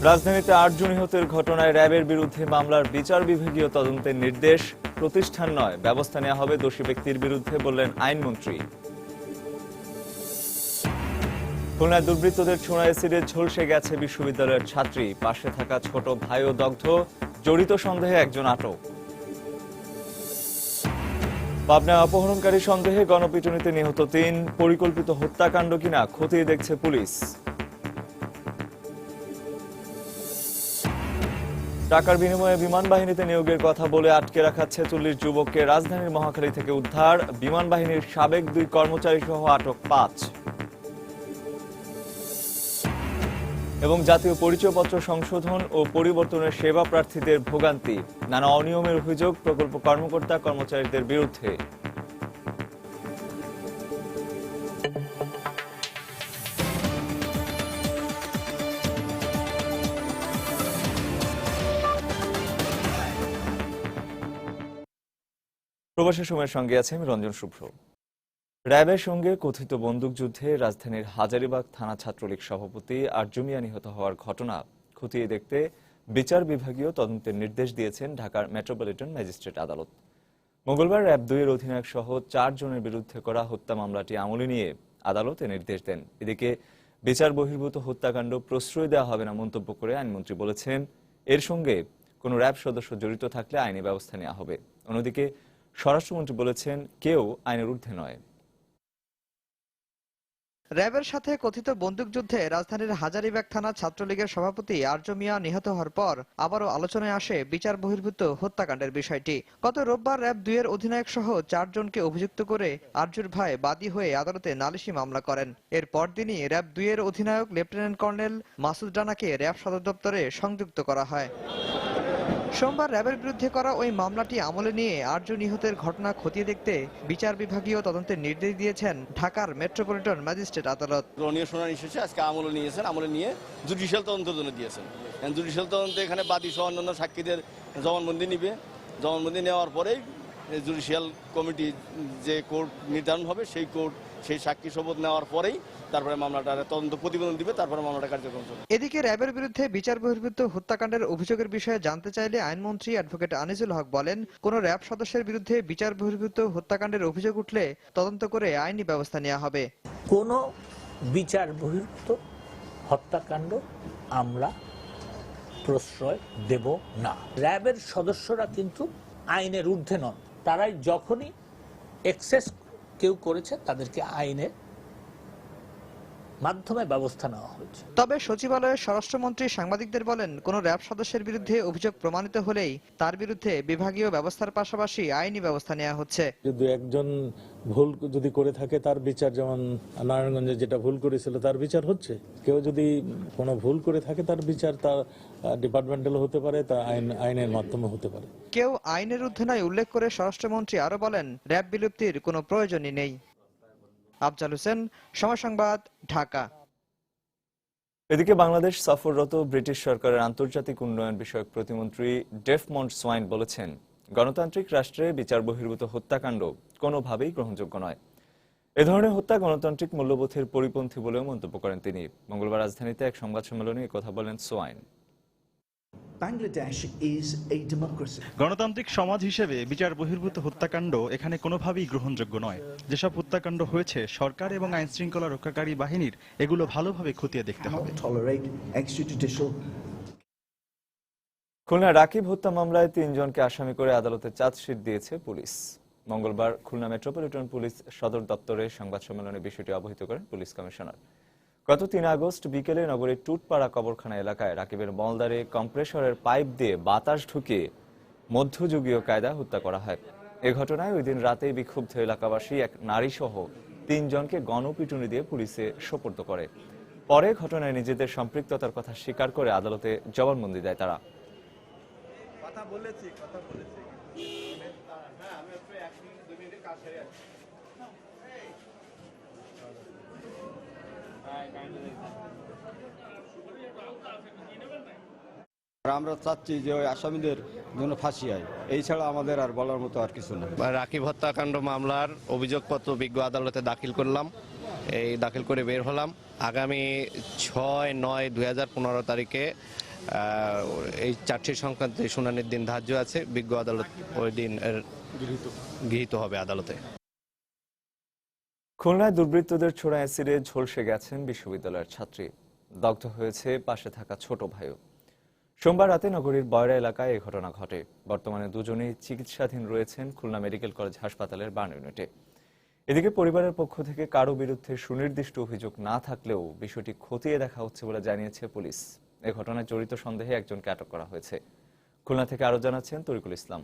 রাজধানীতে ৮ জন নিহতের ঘটনায় র্যাবের বিরুদ্ধে মামলার বিচার বিভাগীয় তদন্তের নির্দেশ। প্রতিষ্ঠান নয়, ব্যবস্থা নেওয়া হবে দোষী ব্যক্তির বিরুদ্ধে বললেন আইনমন্ত্রী। খুলনায় দুর্বৃত্তদের ছোড়া এসিডে ঝলসে গেছে বিশ্ববিদ্যালয়ের ছাত্রী। পাশে থাকা ছোট ভাইও দগ্ধ, জড়িত সন্দেহে একজন আটক। পাবনায় অপহরণকারী সন্দেহে গণপিটুনিতে নিহত ৩। পরিকল্পিত হত্যাকাণ্ড কিনা খতিয়ে দেখছে পুলিশ। টাকার বিনিময়ে বিমান বাহিনীতে নিয়োগের কথা বলে আটকে রাখা ৪৬ যুবককে রাজধানীর মহাখালী থেকে উদ্ধার। বিমান বাহিনীর সাবেক ২ কর্মচারী সহ আটক ৫। এবং জাতীয় পরিচয়পত্র সংশোধন ও পরিবর্তনের সেবা প্রার্থীদের ভোগান্তি। নানা অনিয়মের অভিযোগ প্রকল্প কর্মকর্তা কর্মচারীদের বিরুদ্ধে। প্রবাসী সময়ের সঙ্গে আছে আমি রঞ্জন শুভ্র। র্যাবের সঙ্গে কথিত বন্দুকযুদ্ধে রাজধানীর হাজারীবাগ থানা ছাত্রলীগ সভাপতি আরজু মিয়া নিহত হওয়ার ঘটনা খতিয়ে দেখতে বিচার বিভাগীয় তদন্তের নির্দেশ দিয়েছেন ঢাকার মেট্রোপলিটন ম্যাজিস্ট্রেট আদালত। মঙ্গলবার র্যাব ২ এর অধিনায়ক সহ ৪ জনের বিরুদ্ধে করা হত্যা মামলাটি আমলে নিয়ে আদালত নির্দেশ দেন। এদিকে বিচার বহির্ভূত হত্যাকাণ্ড প্রশ্রয় দেওয়া হবে না মন্তব্য করে আইনমন্ত্রী বলেছেন, এর সঙ্গে কোনো র্যাব সদস্য জড়িত থাকলে আইনি ব্যবস্থা নেওয়া হবে। অন্যদিকে স্বরাষ্ট্রমন্ত্রী বলেছেন, কেউ আইনের ঊর্ধ্বে নয়। র্যাবের সাথে কথিত বন্দুকযুদ্ধে রাজধানীর হাজারীবাগ থানা ছাত্রলীগের সভাপতি আরজু মিয়া নিহত হওয়ার পর আবারও আলোচনায় আসে বিচার বহির্ভূত হত্যাকাণ্ডের বিষয়টি। গত রোববার র্যাব ২ এর অধিনায়ক সহ ৪ জনকে অভিযুক্ত করে আরজুর ভাই বাদী হয়ে আদালতে নালিশি মামলা করেন। এর পরদিনই র্যাব ২ এর অধিনায়ক লেফটেন্যান্ট কর্নেল মাসুদ রানাকে র্যাব সদর দপ্তরে সংযুক্ত করা হয়। সোমবার র্যাবের বিরুদ্ধে করা ওই মামলাটি আমলে নিয়ে আরজু নিহতের ঘটনা খতিয়ে দেখতে বিচার বিভাগীয় তদন্তের নির্দেশ দিয়েছেন ঢাকার মেট্রোপলিটন ম্যাজিস্ট্রেট আদালত। রণীয় শুনানি শেষে আজকে আমলে নিয়েছেন, আমলে নিয়ে জুডিশিয়াল তদন্তের জন্য দিয়েছেন। জুডিশিয়াল তদন্তে এখানে বাদী সহ অন্যান্য সাক্ষীদের জবানবন্দি নিবে। জবানবন্দি নেওয়ার পরেই জুডিশিয়াল কমিটি যে কোর্ট নির্ধারণ হবে সেই কোর্ট সেই সাক্ষী শপথ নেওয়ার পরেই তারপরে মামলাটা তদন্ত প্রতিবেদন দিবে, তারপরে মামলাটা কার্যক্রম চলবে। এদিকে র্যাবের বিরুদ্ধে বিচার বহির্ভূত হত্যাকাণ্ডের অভিযোগের বিষয়ে জানতে চাইলে আইনমন্ত্রী অ্যাডভোকেট আনিসুল হক বলেন, কোন র্যাব সদস্যের বিরুদ্ধে বিচার বহির্ভূত হত্যাকাণ্ডের অভিযোগ উঠলে তদন্ত করে আইনি ব্যবস্থা নেওয়া হবে। কোন বিচার বহির্ভূত হত্যাকাণ্ড আমরা প্রশ্রয় দেব না। র্যাবের সদস্যরা কিন্তু আইনের ঊর্ধ্বে নন। তারাই যখনই এক্সেস কেউ করেছে তাদেরকে আইনের মাধ্যমে ব্যবস্থা নেওয়া হয়েছে। তবে সচিবালয়ের স্বরাষ্ট্রমন্ত্রী সাংবাদিকদের বলেন, কোন র্যাব সদস্যের বিরুদ্ধে অভিযোগ প্রমাণিত হলেই তার বিরুদ্ধে বিভাগীয় ব্যবস্থার পাশাপাশি আইনি ব্যবস্থা নেওয়া হচ্ছে। যদি একজন ভুল যদি করে থাকে তার বিচার, যেমন নারায়ণগঞ্জে যেটা ভুল করেছিল তার বিচার হচ্ছে। কেউ যদি কোনো ভুল করে থাকে তার বিচার তার ডিপার্টমেন্টাল হতে পারে, তা আইনের মাধ্যমে হতে পারে। কেউ আইনের ঊর্ধ্বে নয় উল্লেখ করে স্বরাষ্ট্রমন্ত্রী আরো বলেন, র্যাব বিলুপ্তির কোনো প্রয়োজনই নেই। আফজাল হোসেন, সময় সংবাদ, ঢাকা। এদিকে বাংলাদেশ সফররত ব্রিটিশ সরকারের আন্তর্জাতিক উন্নয়ন বিষয়ক প্রতিমন্ত্রী ডেফমন্ড সোয়াইন বলেছেন, গণতান্ত্রিক রাষ্ট্রে বিচার বহির্ভূত হত্যাকাণ্ড কোনোভাবেই গ্রহণযোগ্য নয়। এ ধরনের হত্যা গণতান্ত্রিক মূল্যবোধের পরিপন্থী বলেও মন্তব্য করেন তিনি। মঙ্গলবার রাজধানীতে এক সংবাদ সম্মেলনে কথা বলেন সোয়াইন। গণতান্ত্রিক সমাজ হিসেবে বিচার বহির্ভূত হত্যাকাণ্ড এখানে কোনোভাবেই গ্রহণযোগ্য নয়। যেসব হত্যাকাণ্ড হয়েছে সরকার এবং আইন শৃঙ্খলা রক্ষাকারী বাহিনীর এগুলো ভালোভাবে খতিয়ে দেখতে হবে। খুলনা রাকিব হত্যা মামলায় ৩ জনকে আসামি করে আদালতে চার্জশিট দিয়েছে পুলিশ। মঙ্গলবার খুলনা মেট্রোপলিটন পুলিশ সদর দপ্তরে সংবাদ সম্মেলনে বিষয়টি অবহিত করেন পুলিশ কমিশনার। গত ৩ আগস্ট বিকেলে নগরীর টুটপাড়া কবরখানা এলাকায় রাকিবের মলদারে কম্প্রেসরের পাইপ দিয়ে বাতাস ঢুকিয়ে মধ্যযুগীয় কায়দায় হত্যা করা হয়। এ ঘটনায় ওই দিন রাতেই বিক্ষুব্ধ এলাকাবাসী এক নারী সহ ৩ জনকে গণপিটুনি দিয়ে পুলিশে সোপর্দ করে। পরে ঘটনায় নিজেদের সম্পৃক্ততার কথা স্বীকার করে আদালতে জবানবন্দি দেয় তারা। আমরা চাচ্ছি যে ওই আসামিদের জন্য ফাঁসি হয়, এই ছাড়া আমাদের আর বলার মতো আর কিছু নেই। রাকিব হত্যাকাণ্ড মামলার অভিযোগপত্র বিজ্ঞ আদালতে দাখিল করলাম, এই দাখিল করে বের হলাম। আগামী ৬-৯-২০১৫ তারিখে এই চার্জশিট সংক্রান্ত শুনানির দিন ধার্য আছে। বিজ্ঞ আদালত ওই দিন গৃহীত হবে আদালতে। খুলনায় দুর্বৃত্তদের ছোড়া অ্যাসিডে ঝলসে গেছেন বিশ্ববিদ্যালয়ের ছাত্রী। দগ্ধ হয়েছে পাশে থাকা ছোট ভাইও। সোমবার রাতে নগরীর বয়রা এলাকায় এই ঘটনা ঘটে। বর্তমানে দুজনেই চিকিৎসাধীন রয়েছেন খুলনা মেডিকেল কলেজ হাসপাতালের বার্ন ইউনিটে। এদিকে পরিবারের পক্ষ থেকে কারো বিরুদ্ধে সুনির্দিষ্ট অভিযোগ না থাকলেও বিষয়টি খতিয়ে দেখা হচ্ছে বলে জানিয়েছে পুলিশ। এ ঘটনায় জড়িত সন্দেহে একজনকে আটক করা হয়েছে। খুলনা থেকে আরো জানাচ্ছেন তরিকুল ইসলাম।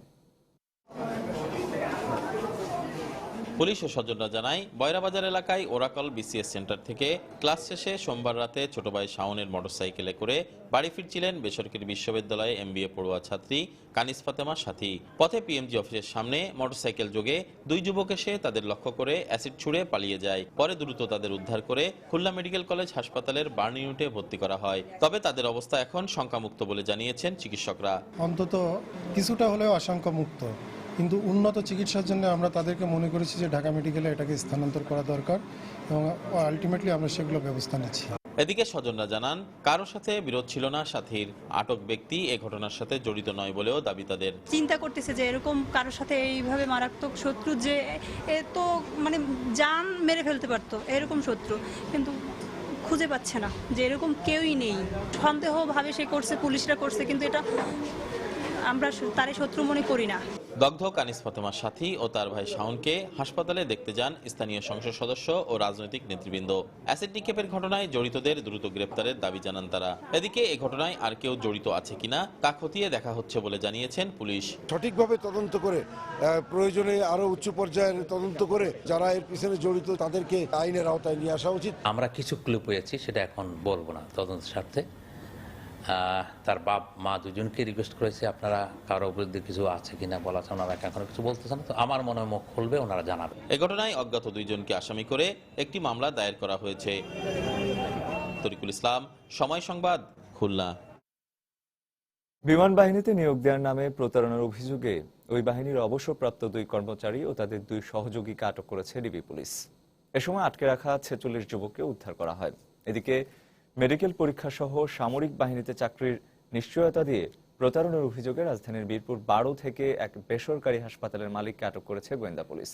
পুলিশ ও স্বজনরা জানায়, বয়রাবাজার এলাকায় ওরাকল বিসিএস সেন্টার থেকে ক্লাস শেষে সোমবার রাতে ছোট ভাই শাওনের মোটরসাইকেলে করে বাড়ি ফিরছিলেন বেসরকারি বিশ্ববিদ্যালয়ে এমবিএ পড়ুয়া ছাত্রী কানিস ফাতেমার সাথী। পথে পিএমজি অফিসের সামনে মোটরসাইকেল যোগে দুই যুবক এসে তাদের লক্ষ্য করে অ্যাসিড ছুড়ে পালিয়ে যায়। পরে দ্রুত তাদের উদ্ধার করে খুলনা মেডিকেল কলেজ হাসপাতালের বার্ন ইউনিটে ভর্তি করা হয়। তবে তাদের অবস্থা এখন শঙ্কামুক্ত বলে জানিয়েছেন চিকিৎসকরা। অন্তত কিছুটা হলেও আশঙ্কামুক্ত, কিন্তু উন্নত চিকিৎসার জন্য আমরা তাদেরকে মনে করেছি যে ঢাকা মেডিকেলে এটাকে স্থানান্তর করা দরকার এবং আলটিমেটলি আমরা সেগুলো ব্যবস্থা নিচ্ছি। এদিকে স্বজনরা জানান, কারোর সাথে বিরোধ ছিল না সাথীর। আটক ব্যক্তি এ ঘটনার সাথে জড়িত নয় বলেও দাবি তাদের। চিন্তা করতেছে যে এরকম কারোর সাথে এইভাবে মারাত্মক শত্রু, যে এ তো মানে জান মেরে ফেলতে পারতো এরকম শত্রু, কিন্তু খুঁজে পাচ্ছে না যে এরকম কেউই নেই। সন্দেহ ভাবে সে করছে, পুলিশরা করছে, কিন্তু এটা আমরা তারে শত্রু মনে করি না। দগ্ধ কানিস ফাতেমার সাথী ও তার ভাই শাওনকে হাসপাতালে দেখতে যান স্থানীয় সংসদ সদস্য ও রাজনৈতিক নেতৃবৃন্দ। অ্যাসিড নিক্ষেপের ঘটনায় জড়িতদের দ্রুত গ্রেপ্তারের দাবি জানান তারা। এদিকে এই ঘটনায় আর কেউ জড়িত আছে কিনা তা খতিয়ে দেখা হচ্ছে বলে জানিয়েছেন পুলিশ। সঠিকভাবে তদন্ত করে প্রয়োজনে আরো উচ্চ পর্যায়ের তদন্ত করে যারা এর পিছনে জড়িত তাদেরকে আইনের আওতায় নিয়ে আসা উচিত। আমরা কিছু ক্লু পেয়েছি, সেটা এখন বলবো না তদন্তের স্বার্থে। তার বাপ মা দুজনকে রিকোয়েস্ট করেছে আপনারা কারো বিরুদ্ধে কিছু আছে কিনা বলা আছে, ওনারা এখনো কিছু বলতেছেন না। তো আমার মনে হয় মুখ খুলবে, ওনারা জানাবে। এ ঘটনায় অজ্ঞাত দুইজনকে আসামি করে একটি মামলা দায়ের করা হয়েছে। তরিকুল ইসলাম, সময় সংবাদ, খুলনা। বিমান বাহিনীতে নিয়োগ দেওয়ার নামে প্রতারণার অভিযোগে ওই বাহিনীর অবসরপ্রাপ্ত দুই কর্মচারী ও তাদের দুই সহযোগীকে আটক করেছে ডিবি পুলিশ। এ সময় আটকে রাখা 46 যুবককে উদ্ধার করা হয়। এদিকে মেডিকেল পরীক্ষা সহ সামরিক বাহিনীতে চাকরির নিশ্চয়তা দিয়ে প্রতারণার অভিযোগে রাজধানীর বীরপুর 12 থেকে এক বেসরকারি হাসপাতালের মালিককে আটক করেছে গোয়েন্দা পুলিশ।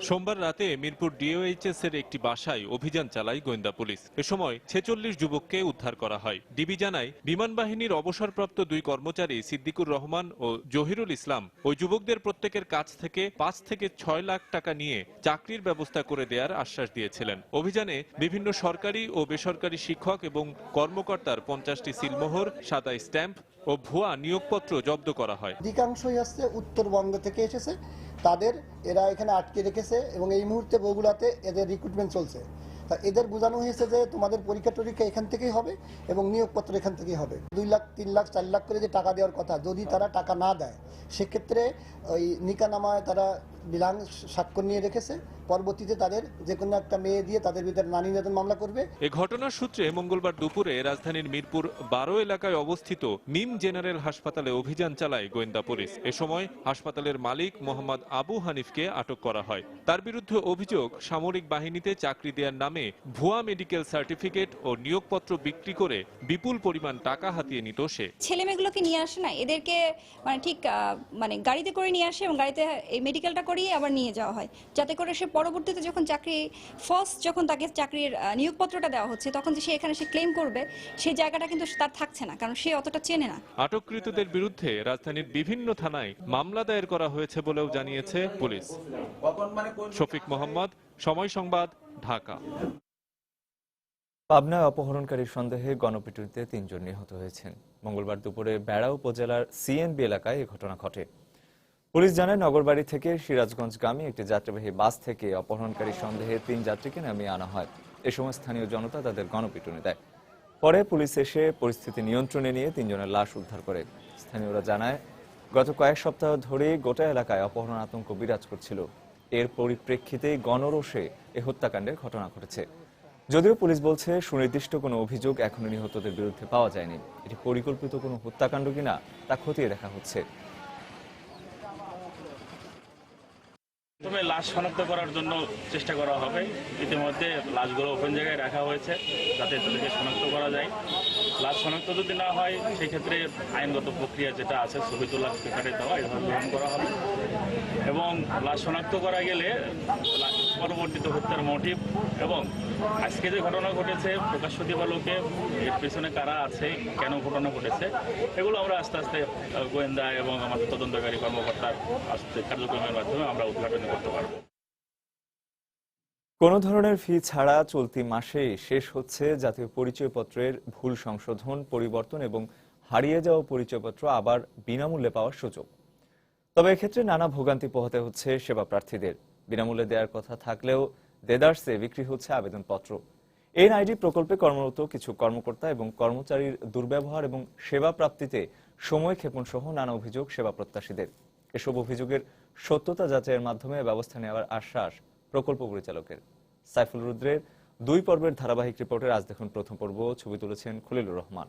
সোমবার রাতে মিরপুর ডিওএইচএস এর একটি বাসায় অভিযান চালায় গোয়েন্দা পুলিশ। এ সময় 46 যুবককে উদ্ধার করা হয়। ডিবি জানায়, বিমান বাহিনীর অবসরপ্রাপ্ত দুই কর্মচারী সিদ্দিকুর রহমান ও জহিরুল ইসলাম ওই যুবকদের প্রত্যেকের কাছ থেকে 5 থেকে 6 লাখ টাকা নিয়ে চাকরির ব্যবস্থা করে দেওয়ার আশ্বাস দিয়েছিলেন। অভিযানে বিভিন্ন সরকারি ও বেসরকারি শিক্ষক এবং কর্মকর্তার 50টি সিলমোহর, 7 স্ট্যাম্প ও ভুয়া নিয়োগপত্র জব্দ করা হয়। অধিকাংশই হচ্ছে উত্তরবঙ্গ থেকে এসেছে, তাদের এরা এখানে আটকে রেখেছে এবং এই মুহূর্তে বগুড়াতে এদের রিক্রুটমেন্ট চলছে। তা এদের বোঝানো হয়েছে যে তোমাদের পরীক্ষা টরীক্ষা এখান থেকেই হবে এবং নিয়োগপত্র এখান থেকেই হবে। 2 লাখ 3 লাখ 4 লাখ করে যে টাকা দেওয়ার কথা, যদি তারা টাকা না দেয় সেক্ষেত্রে ওই নিকানামায় তারা বিলাং স্বাক্ষর নিয়ে রেখেছে। পরবর্তীতে তাদের যে কোনো একটা মেয়ে দিয়ে তাদের ভিতরে নারী নির্যাতন মামলা করবে। এই ঘটনার সূত্রে মঙ্গলবার দুপুরে রাজধানীর মিরপুর 12 এলাকায় অবস্থিত মিম জেনারেল হাসপাতালে অভিযান চালায় গোয়েন্দা পুলিশ। এ সময় হাসপাতালের মালিক মোহাম্মদ আবু হানিফকে আটক করা হয়। তার বিরুদ্ধে অভিযোগ, সামরিক বাহিনীতে চাকরি দেওয়ার নামে ভুয়া মেডিকেল সার্টিফিকেট ও নিয়োগপত্র বিক্রি করে বিপুল পরিমাণ টাকা হাতিয়ে নিত সে। ছেলে মেয়েগুলোকে নিয়ে আসে না, এদেরকে মানে ঠিক মানে গাড়িতে করে নিয়ে আসে এবং গাড়িতে এই মেডিকেলটা করিয়ে আবার নিয়ে যাওয়া হয়, যাতে করে সে পরবর্তীতে যখন যখন তাকে চাকরির নিয়োগপত্রটা দেওয়া হচ্ছে তখন যে সে এখানে সে ক্লেম করবে, সেই জায়গাটা কিন্তু তার থাকছে না, কারণ সে অতটা চেনে না। আটককৃতদের বিরুদ্ধে রাজধানীর বিভিন্ন থানায় মামলা দায়ের করা হয়েছে বলেও জানিয়েছে পুলিশ। শফিক মোহাম্মদ, সময় সংবাদ, ঢাকা। পাবনায় অপহরণকারীর সন্দেহে গণপিটুনিতে 3 জন নিহত হয়েছেন। মঙ্গলবার দুপুরে বেড়া উপজেলার সিএনবি এলাকায় এই ঘটনা ঘটে। পুলিশ জানায়, নগরবাড়ি থেকে সিরাজগঞ্জগামী একটি যাত্রীবাহী বাস থেকে অপহরণকারী সন্দেহে 3 যাত্রীকে নামিয়ে আনা হয়। এ সময় স্থানীয় জনতা তাদের গণপিটুনি দেয়। পরে পুলিশ এসে পরিস্থিতি নিয়ন্ত্রণে নিয়ে 3 জনের লাশ উদ্ধার করে। স্থানীয়রা জানায়, গত কয়েক সপ্তাহ ধরে গোটা এলাকায় অপহরণ আতঙ্ক বিরাজ করছিল। এর পরিপ্রেক্ষিতেই গণরোষে এ হত্যাকাণ্ডের ঘটনা ঘটেছে। যদিও পুলিশ বলছে, সুনির্দিষ্ট কোনো অভিযোগ এখনো নিহতদের বিরুদ্ধে পাওয়া যায়নি। এটি পরিকল্পিত কোনো হত্যাকাণ্ড কিনা তা খতিয়ে দেখা হচ্ছে। প্রথমে প্রথমে লাশ শনাক্ত করার জন্য চেষ্টা করা হবে। ইতিমধ্যে লাশগুলো ওপেন জায়গায় রাখা হয়েছে যাতে তাদেরকে শনাক্ত করা যায়। লাশ শনাক্ত যদি না হয় সেই ক্ষেত্রে আইনগত প্রক্রিয়া যেটা আছে ছবি তোলা, পেপারে দেওয়া এভাবে গ্রহণ করা হবে এবং লাশ শনাক্ত করা গেলে পরবর্তীতে হত্যার মোটিভ এবং আজকে যে ঘটনা ঘটেছে প্রকাশ্য দিবালোকে এর পেছনে কারা আছে, কেন ঘটনা ঘটেছে, এগুলো আমরা আস্তে আস্তে গোয়েন্দা এবং আমাদের তদন্তকারী কর্মকর্তার আস্তে কার্যক্রমের মাধ্যমে আমরা উদ্ঘাটন করতে পারব। কোনো ধরনের ফি ছাড়া চলতি মাসেই শেষ হচ্ছে জাতীয় পরিচয়পত্রের ভুল সংশোধন, পরিবর্তন এবং হারিয়ে যাওয়া পরিচয়পত্র আবার বিনামূল্যে পাওয়ার সুযোগ। তবে এক্ষেত্রে নানা ভোগান্তি পোহাতে হচ্ছে সেবা প্রার্থীদের। বিনামূল্যে দেওয়ার কথা থাকলেও দেদারসে বিক্রি হচ্ছে আবেদনপত্র। এনআইডি প্রকল্পে কর্মরত কিছু কর্মকর্তা এবং কর্মচারীর দুর্ব্যবহার এবং সেবা প্রাপ্তিতে সময় ক্ষেপণ সহ নানা অভিযোগ সেবা প্রত্যাশীদের। এসব অভিযোগের সত্যতা যাচাইয়ের মাধ্যমে ব্যবস্থা নেওয়ার আশ্বাস প্রকল্প পরিচালকের। সাইফুল রুদ্রের 2 পর্বের ধারাবাহিক রিপোর্টের আজ দেখুন প্রথম পর্ব। ছবি তুলেছেন খলিলুর রহমান।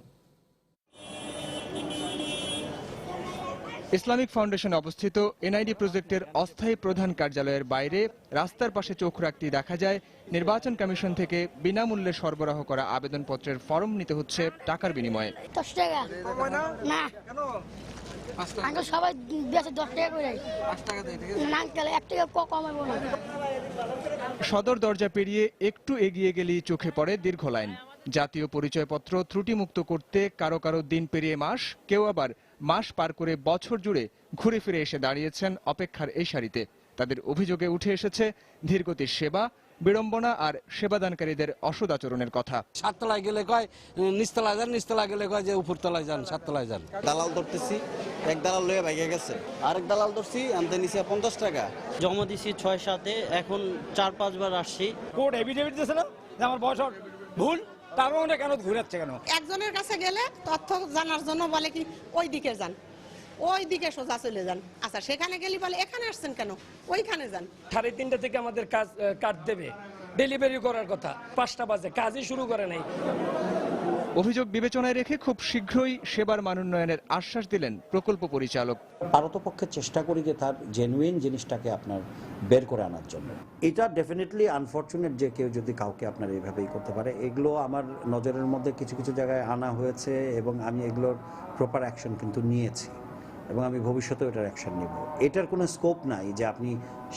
ইসলামিক ফাউন্ডেশন অবস্থিত এনআইডি প্রজেক্টের অস্থায়ী প্রধান কার্যালয়ের বাইরে রাস্তার পাশে চোখ রাখতে দেখা যায় নির্বাচন কমিশন থেকে বিনামূল্যে সরবরাহ করা আবেদনপত্রের ফর্ম নিতে হচ্ছে টাকার বিনিময়ে। 10 টাকা না আঙ্কেল সবাই বেশি 10 টাকা করে 5 টাকা দেয় না আঙ্কেল 1 টাকা কমাবো না। সদর দরজা পেরিয়ে একটু এগিয়ে গেলেই চোখে পড়ে দীর্ঘ লাইন। জাতীয় পরিচয়পত্র ত্রুটিমুক্ত করতে কারো কারো দিন পেরিয়ে মাস, কেউ আবার মাস পার করে বছর জুড়ে ঘুরে ফিরে এসে দাঁড়িয়েছেন অপেক্ষার এই সারিতে। তাদের অভিযোগে উঠে এসেছে ধীরগতির সেবা, বিড়ম্বনা আর সেবাদানকারীদের অসদাচরণের কথা। 7 তলায় গেলে কয় নিচতলায় যান, নিচতলায় গেলে কয় যে উপরতলায় যান, 7 তলায় যান। দালাল ধরতেছি, এক দালাল লয়ে ভাইগে গেছে, আরেক দালাল ধরছি আনতে নিছে 50 টাকা। জমা দিছি 6-7-এ, এখন 4-5 বার আসছি। কোর্ট এফিডেভিট দিয়েছে না যে আমার বয়স ভুল, তার মধ্যে কেন ঘুরাচ্ছে কেন? একজনের কাছে গেলে তথ্য জানার জন্য বলে কি ওই দিকে যান, ওই দিকে সোজা চলে যান। আচ্ছা সেখানে গেলি বলে এখানে আসছেন কেন, ওইখানে যান। 3:30 থেকে আমাদের কাজ দেবে, ডেলিভারি করার কথা 5টা বাজে, কাজই শুরু করে নাই। অভিযোগ বিবেচনায় রেখে খুব শীঘ্রই সেবার মানোন্নয়নের আশ্বাস দিলেন প্রকল্প পরিচালক। পারতপক্ষে চেষ্টা করি যে তার জেনুইন জিনিসটাকে আপনার বের করে আনার জন্য। এটা ডেফিনেটলি আনফরচুনেট যে কেউ যদি কাউকে আপনার এইভাবেই করতে পারে। এগুলো আমার নজরের মধ্যে কিছু কিছু জায়গায় আনা হয়েছে এবং আমি এগুলোর প্রপার অ্যাকশন কিন্তু নিয়েছি এবং আমি ভবিষ্যতেও এটার অ্যাকশন নিব। এটার কোনো স্কোপ নাই যে আপনি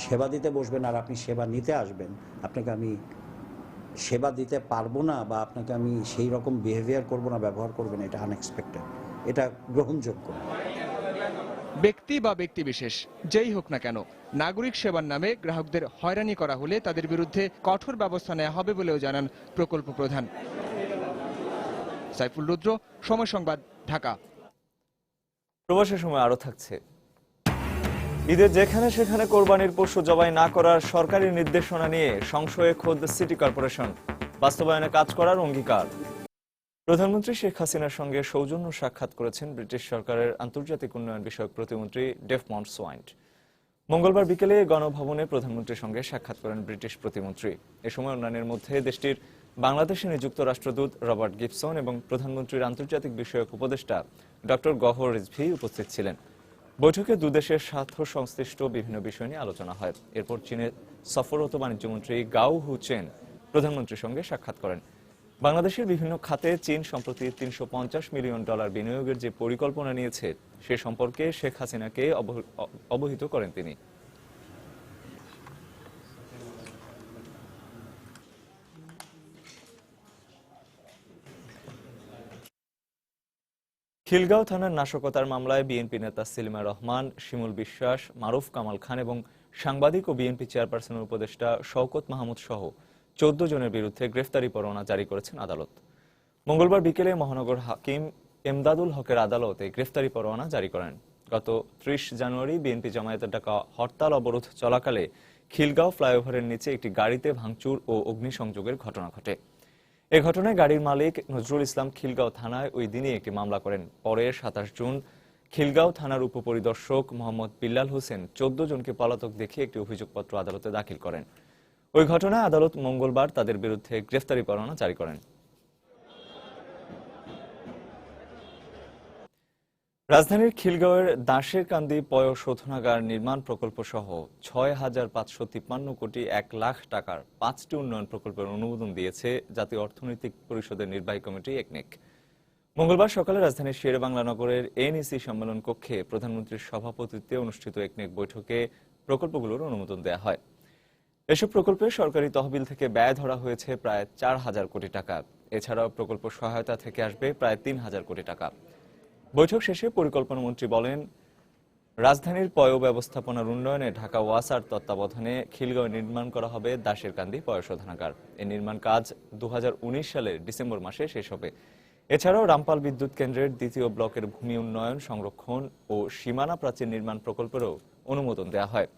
সেবা দিতে বসবেন আর আপনি সেবা নিতে আসবেন, আপনাকে আমি সেবা দিতে পারবো না বা আপনাকে আমি সেই রকম বিহেভিয়ার করবো না, ব্যবহার করবেন, এটা আনএক্সপেক্টেড, এটা গ্রহণযোগ্য। ব্যক্তি বা ব্যক্তি বিশেষ যেই হোক না কেন, নাগরিক সেবার নামে গ্রাহকদের হয়রানি করা হলে তাদের বিরুদ্ধে কঠোর ব্যবস্থা নেওয়া হবে বলেও জানান প্রকল্প প্রধান। সাইফুল রুদ্র, সময় সংবাদ, ঢাকা। প্রবাসের সময় আরো থাকছে। ঈদের যেখানে সেখানে কোরবানির পশু জবাই না করার সরকারি নির্দেশনা নিয়ে সংশয়ে খোদ সিটি কর্পোরেশন। বাস্তবায়নে কাজ করার অঙ্গীকার। প্রধানমন্ত্রী শেখ হাসিনার সঙ্গে সৌজন্য সাক্ষাৎ করেছেন ব্রিটিশ সরকারের আন্তর্জাতিক উন্নয়ন বিষয়ক প্রতিমন্ত্রী ডেফমন্ট সোয়াইন্ট। মঙ্গলবার বিকেলে গণভবনে প্রধানমন্ত্রীর সঙ্গে সাক্ষাৎ করেন ব্রিটিশ প্রতিমন্ত্রী। এ সময় অন্যান্যের মধ্যে দেশটির বাংলাদেশে নিযুক্ত রাষ্ট্রদূত রবার্ট গিবসন এবং প্রধানমন্ত্রীর আন্তর্জাতিক বিষয়ক উপদেষ্টা ডক্টর গহর রিজভী উপস্থিত ছিলেন। বৈঠকে দুদেশের স্বার্থ সংশ্লিষ্ট বিভিন্ন বিষয় নিয়ে আলোচনা হয়। এরপর চীনের সফররত বাণিজ্যমন্ত্রী গাও হু চেন প্রধানমন্ত্রীর সঙ্গে সাক্ষাৎ করেন। বাংলাদেশের বিভিন্ন খাতে চীন সম্প্রতি $350 মিলিয়ন বিনিয়োগের যে পরিকল্পনা নিয়েছে সে সম্পর্কে শেখ হাসিনাকে অবহিত করেন তিনি। খিলগাঁও থানার নাশকতার মামলায় বিএনপি নেতা সেলিমা রহমান, শিমুল বিশ্বাস, মারুফ কামাল খান এবং সাংবাদিক ও বিএনপি চেয়ারপারসনের উপদেষ্টা শওকত মাহমুদ সহ 14 জনের বিরুদ্ধে গ্রেফতারি পরোয়ানা জারি করেছেন আদালত। মঙ্গলবার বিকেলে মহানগর হাকিম এমদাদুল হকের আদালত এই গ্রেফতারি পরোয়ানা জারি করেন। গত 30 জানুয়ারি বিএনপি জামায়াতের ডাকা হরতাল অবরোধ চলাকালে খিলগাঁও ফ্লাইওভারের নিচে একটি গাড়িতে ভাঙচুর ও অগ্নিসংযোগের ঘটনা ঘটে। এ ঘটনায় গাড়ির মালিক নজরুল ইসলাম খিলগাঁও থানায় ওই দিনই একটি মামলা করেন। পরে 27 জুন খিলগাঁও থানার উপপরিদর্শক মোহাম্মদ বিল্লাল হোসেন 14 জনকে পলাতক দেখিয়ে একটি অভিযোগপত্র আদালতে দাখিল করেন। ওই ঘটনায় আদালত মঙ্গলবার তাদের বিরুদ্ধে গ্রেফতারি পরোয়ানা জারি করেন। রাজধানীর খিলগাঁওয়ের দাঁশের কান্দি পয় শোধনাগার নির্মাণ প্রকল্প সহ ৬,৫৫৩ কোটি ১ লাখ টাকার ৫টি উন্নয়ন প্রকল্পের অনুমোদন দিয়েছে জাতীয় অর্থনৈতিক পরিষদের নির্বাহী কমিটি একনেক। মঙ্গলবার সকালে রাজধানীর শেরেবাংলা নগরের এনইসি সম্মেলন কক্ষে প্রধানমন্ত্রীর সভাপতিত্বে অনুষ্ঠিত একনেক বৈঠকে প্রকল্পগুলোর অনুমোদন দেওয়া হয়। এসব প্রকল্পে সরকারি তহবিল থেকে ব্যয় ধরা হয়েছে প্রায় ৪,০০০ কোটি টাকা। এছাড়াও প্রকল্প সহায়তা থেকে আসবে প্রায় ৩,০০০ কোটি টাকা। বৈঠক শেষে পরিকল্পনা মন্ত্রী বলেন, রাজধানীর পয় ব্যবস্থাপনার উন্নয়নে ঢাকা ওয়াসার তত্ত্বাবধানে খিলগাঁওয়ে নির্মাণ করা হবে দাঁশের কান্দি পয় শোধনাগার। এই নির্মাণ কাজ ২০১৯ সালের ডিসেম্বর মাসে শেষ হবে। এছাড়াও রামপাল বিদ্যুৎ কেন্দ্রের দ্বিতীয় ব্লকের ভূমি উন্নয়ন, সংরক্ষণ ও সীমানা প্রাচীর নির্মাণ প্রকল্পেরও অনুমোদন দেওয়া হয়।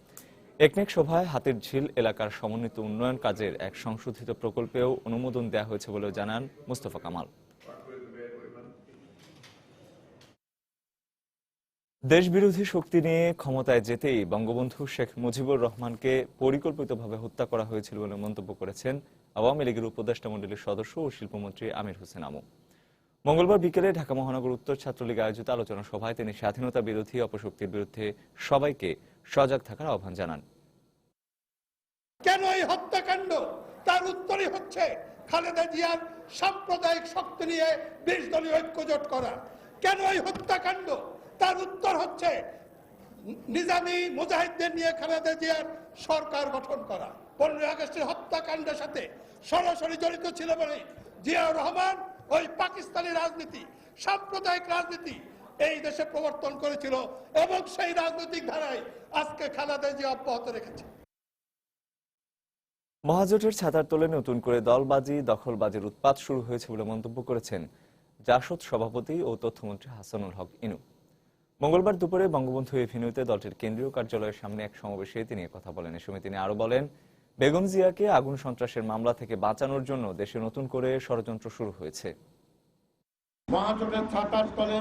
একনেক সভায় হাতির ঝিল এলাকার সমন্বিত উন্নয়ন কাজের এক সংশোধিত প্রকল্পেও অনুমোদন দেওয়া হয়েছে বলে জানান মোস্তফা কামাল। দেশবিরোধী শক্তি নিয়ে ক্ষমতায় যেতেই বঙ্গবন্ধু শেখ মুজিবুর রহমানকে পরিকল্পিতভাবে হত্যা করা হয়েছিল বলে মন্তব্য করেছেন আওয়ামী লীগের উপদেষ্টা মণ্ডলীর সদস্য ও শিল্পমন্ত্রী আমির হোসেন আমু। মঙ্গলবার বিকেলে ঢাকা মহানগর উত্তর ছাত্রলীগ আয়োজিত আলোচনা সভায় তিনি স্বাধীনতা বিরোধী অপশক্তির বিরুদ্ধে সবাইকে সজাগ থাকার আহ্বান জানান। কেন এই হত্যাকাণ্ড? তার উত্তরই হচ্ছে খালেদা জিয়ার সাম্প্রদায়িক শক্তি নিয়ে ২০ দলীয় ঐক্যজোট করা। কেন এই হত্যাকাণ্ড? তার উত্তর হচ্ছে নিজামী মুজাহিদদের নিয়ে খালেদা জিয়ার সরকার গঠন করা। ১৫ই আগস্টের হত্যাকাণ্ডের সাথে সরাসরি জড়িত ছিল বলে জিয়াউর রহমান ওই পাকিস্তানি রাজনীতি, সাম্প্রদায়িক রাজনীতি এই দেশে প্রবর্তন করেছিল এবং সেই রাজনৈতিক ধারায় আজকে খালেদা জিয়া অব্যাহত রেখেছে। মহাজোটের ছাতার তলে নতুন করে দলবাজি, দখলবাজির উৎপাত শুরু হয়েছে বলে মন্তব্য করেছেন জাসদ সভাপতি ও তথ্যমন্ত্রী হাসানুল হক ইনু। মঙ্গলবার দুপুরে বঙ্গবন্ধু এভিনিউতে দলটির কেন্দ্রীয় কার্যালয়ের সামনে এক সমাবেশে তিনি কথা বলেন। এ সময় তিনি আরো বলেন, বেগম জিয়াকে আগুন সন্ত্রাসের মামলা থেকে বাঁচানোর জন্য দেশে নতুন করে ষড়যন্ত্র শুরু হয়েছে। মহাজোটের ছাতার তলে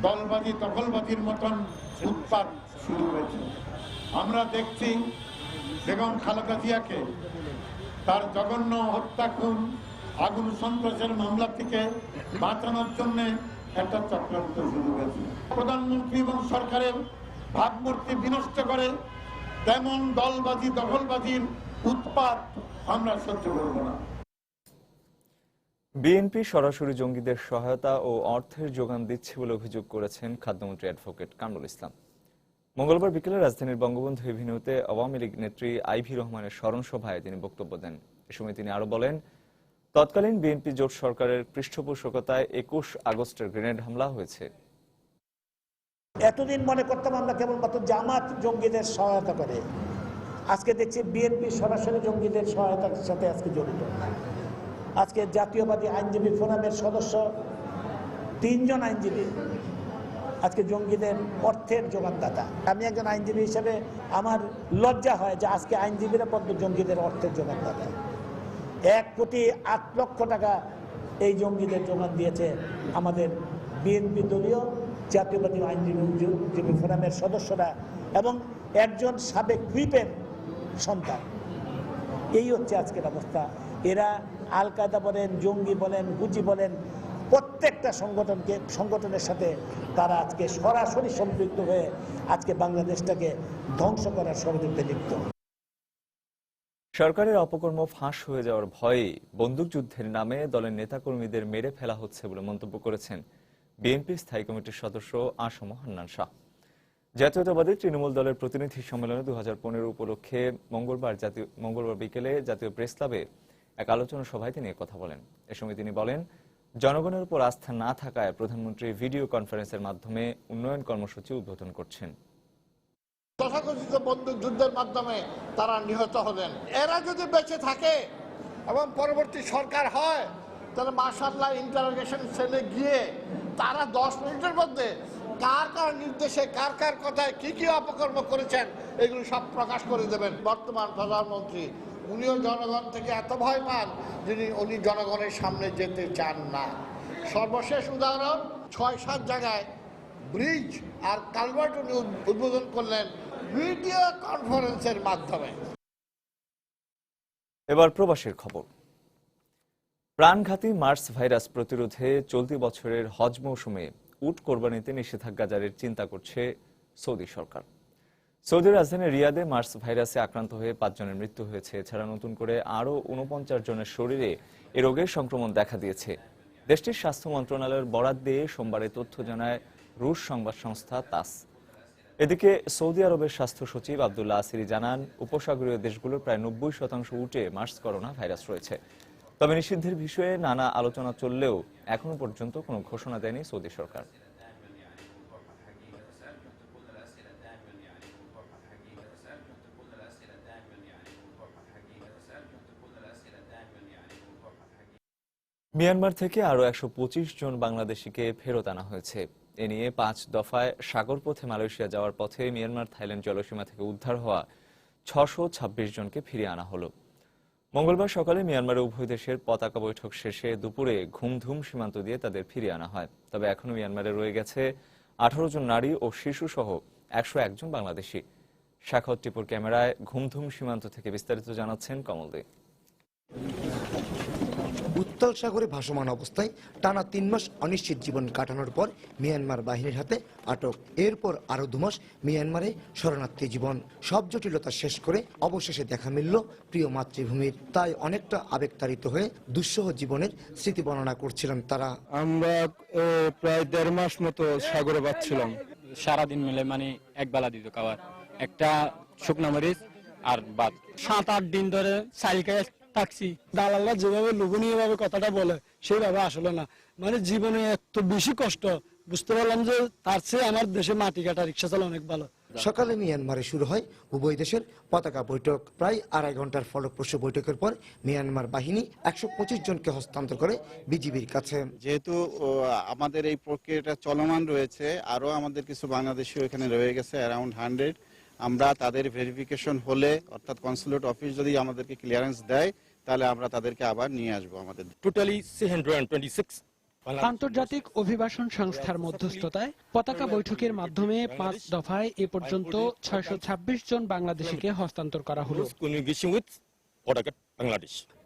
দলবাজি, দখলবাজির মতন উৎপাত শুরু হয়েছে। আমরা দেখছি বেগম খালেদা জিয়াকে তার জঘন্য হত্যা, খুন, আগুন সন্ত্রাসের মামলা থেকে বাঁচানোর জন্য একটা চক্রান্ত শুরু হয়েছে। প্রধানমন্ত্রী এবং সরকারের ভাবমূর্তি বিনষ্ট করে তেমন দলবাজি, দখলবাজির উৎপাত আমরা সহ্য করব না। বিএনপি সরাসরি জঙ্গিদের সহায়তা ও অর্থের যোগান দিচ্ছে বলে অভিযোগ করেছেন খাদ্যমন্ত্রী অ্যাডভোকেট কামরুল ইসলাম। মঙ্গলবার বিকেলে রাজধানীর বঙ্গবন্ধু এভিনিউতে আওয়ামী লীগ নেত্রী আইভি রহমানের স্মরণ সভায় তিনি বক্তব্য দেন। এ সময় তিনি আরো বলেন, তৎকালীন বিএনপি জোট সরকারের পৃষ্ঠপোষকতায় ২১ আগস্টের গ্রেনেড হামলা হয়েছে। এতদিন মনে করতাম আমরা কেবলমাত্র জামাত জঙ্গিদের সহায়তা করে, আজকে দেখছি বিএনপি সরাসরি জঙ্গিদের সহায়তার সাথে আজকে জড়িত। আজকে জাতীয়বাদী আইনজীবী ফোরামের সদস্য ৩ জন আইনজীবী আজকে জঙ্গিদের অর্থের যোগানদাতা। আমি একজন আইনজীবী হিসেবে আমার লজ্জা হয় যে আজকে আইনজীবীরা পর্যন্ত জঙ্গিদের অর্থের যোগানদাতা। ১,৮,০০,০০০ টাকা এই জঙ্গিদের যোগান দিয়েছে আমাদের বিএনপি দলীয় জাতীয়বাদী আইনজীবী ফোরামের সদস্যরা এবং একজন সাবেক হুইপের সন্তান। এই হচ্ছে আজকের অবস্থা। এরা আল কায়দা বলেন, জঙ্গি বলেন, হুজি বলেন, প্রত্যেকটা সংগঠনের সাথে তারা আজকে সরাসরি সম্পৃক্ত হয়ে আজকে বাংলাদেশটাকে ধ্বংস করার ষড়যন্ত্রে লিপ্ত। সরকারের অপকর্ম ফাঁস হয়ে যাওয়ার ভয়ে বন্দুকযুদ্ধের নামে দলের নেতাকর্মীদের মেরে ফেলা হচ্ছে বলে মন্তব্য করেছেন বিএনপি স্থায়ী কমিটির সদস্য আসম হান্নান শাহ। জাতীয়তাবাদী তৃণমূল দলের প্রতিনিধি সম্মেলনে ২০১৫ উপলক্ষে মঙ্গলবার বিকেলে জাতীয় প্রেস ক্লাবে এক আলোচনা সভায় তিনি কথা বলেন। এ সময় তিনি বলেন, জনগণের উপর আস্থা না থাকায় প্রধানমন্ত্রী ভিডিও কনফারেন্সের মাধ্যমে উন্নয়ন কর্মসূচি উদ্বোধন করছেন। তথাকথিত বন্দুক যুদ্ধের মাধ্যমে তারা নিহত হলেন। এরা যদি বেঁচে থাকে এবং পরবর্তী সরকার হয় তাহলে মাশাআল্লাহ ইন্টারোগেশন সেলে গিয়ে তারা ১০ মিনিটের মধ্যে কার কার নির্দেশে, কার কার কথায় কি কি অপকর্ম করেছেন এগুলো সব প্রকাশ করে দেবেন। বর্তমান প্রধানমন্ত্রী উনিও জনগণ থেকে এত ভয় পান যিনি উনি জনগণের সামনে যেতে চান না। সর্বশেষ উদাহরণ, ৬-৭ জায়গায় ব্রিজ আর কালভার্ট উনি উদ্বোধন করলেন ভিডিও কনফারেন্সের মাধ্যমে। এবার প্রবাসের খবর। প্রাণঘাতী মার্স ভাইরাস প্রতিরোধে চলতি বছরের হজ মৌসুমে উট কোরবানিতে নিষেধাজ্ঞা জারির চিন্তা করছে সৌদি সরকার। সৌদি রাজধানী রিয়াদে মার্স ভাইরাসে আক্রান্ত হয়ে 5 জনের মৃত্যু হয়েছে। এছাড়া নতুন করে আরও 49 জনের শরীরে এ রোগের সংক্রমণ দেখা দিয়েছে। দেশটির স্বাস্থ্য মন্ত্রণালয়ের বরাত দিয়ে সোমবারে তথ্য জানায় রুশ সংবাদ সংস্থা তাস। এদিকে সৌদি আরবের স্বাস্থ্য সচিব আব্দুল্লাহ আসিরি জানান, উপসাগরীয় দেশগুলোর প্রায় 90% উটে মার্স করোনা ভাইরাস রয়েছে। তবে নিষিদ্ধের বিষয়ে নানা আলোচনা চললেও এখনো পর্যন্ত কোনো ঘোষণা দেয়নি সৌদি সরকার। মিয়ানমার থেকে আরও 125 জন বাংলাদেশিকে ফেরত আনা হয়েছে। এ নিয়ে 5 দফায় সাগরপথে মালয়েশিয়া যাওয়ার পথে মিয়ানমার থাইল্যান্ড জলসীমা থেকে উদ্ধার হওয়া 626 জনকে ফিরিয়ে আনা হলো। মঙ্গলবার সকালে মিয়ানমারে উভয় দেশের পতাকা বৈঠক শেষে দুপুরে ঘুমধুম সীমান্ত দিয়ে তাদের ফিরিয়ে আনা হয়। তবে এখনও মিয়ানমারে রয়ে গেছে 18 জন নারী ও শিশু সহ 101 জন বাংলাদেশি। শাখাওয়াত টিপুর ক্যামেরায় ঘুমধুম সীমান্ত থেকে বিস্তারিত জানাচ্ছেন কমল দে। উত্তাল সাগরে ভাসমান অবস্থায় টানা 3 মাস অনিশ্চিত জীবন কাটানোর পর মিয়ানমার বাহিনীর হাতে আটক। এরপর আরো 2 মাস মিয়ানমারে শরণার্থী জীবন। সব জটিলতা শেষ করে অবশেষে দেখা মিলল প্রিয় মাতৃভূমির। তাই অনেকটা আবেগতাড়িত হয়ে দুঃসহ জীবনের স্মৃতি বর্ণনা করছিলেন তারা। আমরা প্রায় 1.5 মাস মতো সাগরে বাঁচছিলাম। সারাদিন মিলে মানে এক বেলা দিত খাবার, একটা শুকনা মরিচ আর ভাত। 7-8 দিন ধরে সাইকেল থাকছি। দালালরা যেভাবে লোভনীয় ভাবে কথাটা বলে সেইভাবে আসলে না, মানে জীবনে এত বেশি কষ্ট বুঝতে পারলাম যে তার চেয়ে আমার দেশে মাটি কাটা রিক্সা চালা অনেক ভালো। সকালে মিয়ানমারে শুরু হয় উভয় দেশের পতাকা বৈঠক। প্রায় 2.5 ঘন্টার ফলপ্রসূ বৈঠকের পর মিয়ানমার বাহিনী 125 জনকে হস্তান্তর করে বিজিবির কাছে। যেহেতু আমাদের এই প্রক্রিয়াটা চলমান রয়েছে, আরো আমাদের কিছু বাংলাদেশি এখানে রয়ে গেছে অ্যারাউন্ড 100। আমরা তাদের ভেরিফিকেশন হলে, অর্থাৎ কনসুলেট অফিস যদি আমাদেরকে ক্লিয়ারেন্স দেয়, তাহলে আমরা তাদেরকে আবার নিয়ে আসবো আমাদের। টোটালি 326। আন্তর্জাতিক অভিবাসন সংস্থার মধ্যস্থতায় পতাকা বৈঠকের মাধ্যমে 5 দফায় এ পর্যন্ত 626 জন বাংলাদেশিকে হস্তান্তর করা হলো।